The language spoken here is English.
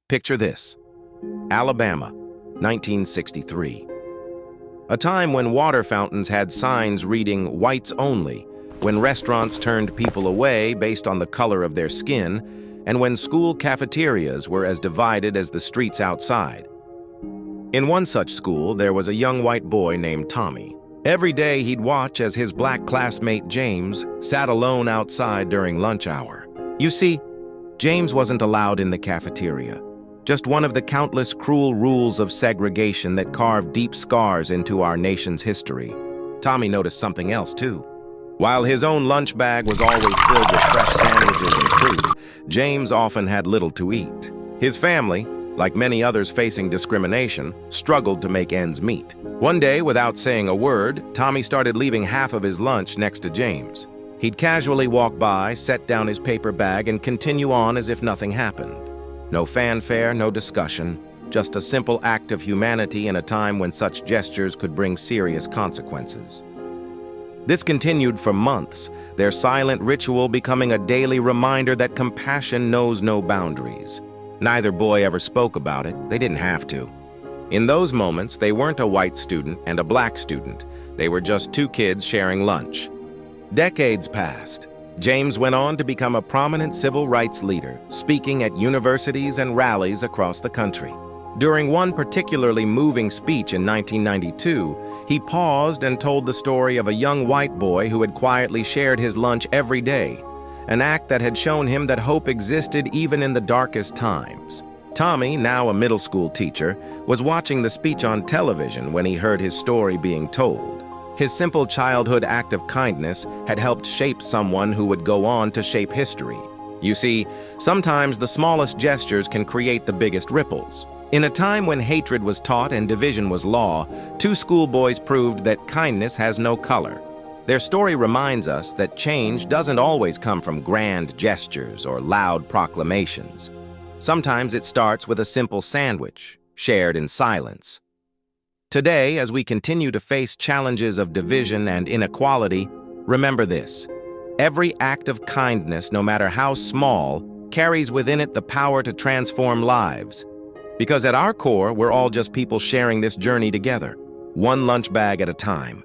Picture this: Alabama, 1963. A time when water fountains had signs reading "whites only," when restaurants turned people away based on the color of their skin, and when school cafeterias were as divided as the streets outside. In one such school, there was a young white boy named Tommy. Every day he'd watch as his black classmate James sat alone outside during lunch hour. You see, James wasn't allowed in the cafeteria, just one of the countless cruel rules of segregation that carved deep scars into our nation's history. Tommy noticed something else too. While his own lunch bag was always filled with fresh sandwiches and fruit, James often had little to eat. His family, like many others facing discrimination, struggled to make ends meet. One day, without saying a word, Tommy started leaving half of his lunch next to James. He'd casually walk by, set down his paper bag, and continue on as if nothing happened. No fanfare, no discussion, just a simple act of humanity in a time when such gestures could bring serious consequences. This continued for months, their silent ritual becoming a daily reminder that compassion knows no boundaries. Neither boy ever spoke about it. They didn't have to. In those moments, they weren't a white student and a black student. They were just two kids sharing lunch. Decades passed. James went on to become a prominent civil rights leader, speaking at universities and rallies across the country. During one particularly moving speech in 1992, he paused and told the story of a young white boy who had quietly shared his lunch every day, an act that had shown him that hope existed even in the darkest times. Tommy, now a middle school teacher, was watching the speech on television when he heard his story being told. His simple childhood act of kindness had helped shape someone who would go on to shape history. You see, sometimes the smallest gestures can create the biggest ripples. In a time when hatred was taught and division was law, two schoolboys proved that kindness has no color. Their story reminds us that change doesn't always come from grand gestures or loud proclamations. Sometimes it starts with a simple sandwich, shared in silence. Today, as we continue to face challenges of division and inequality, remember this: every act of kindness, no matter how small, carries within it the power to transform lives. Because at our core, we're all just people sharing this journey together, one lunch bag at a time.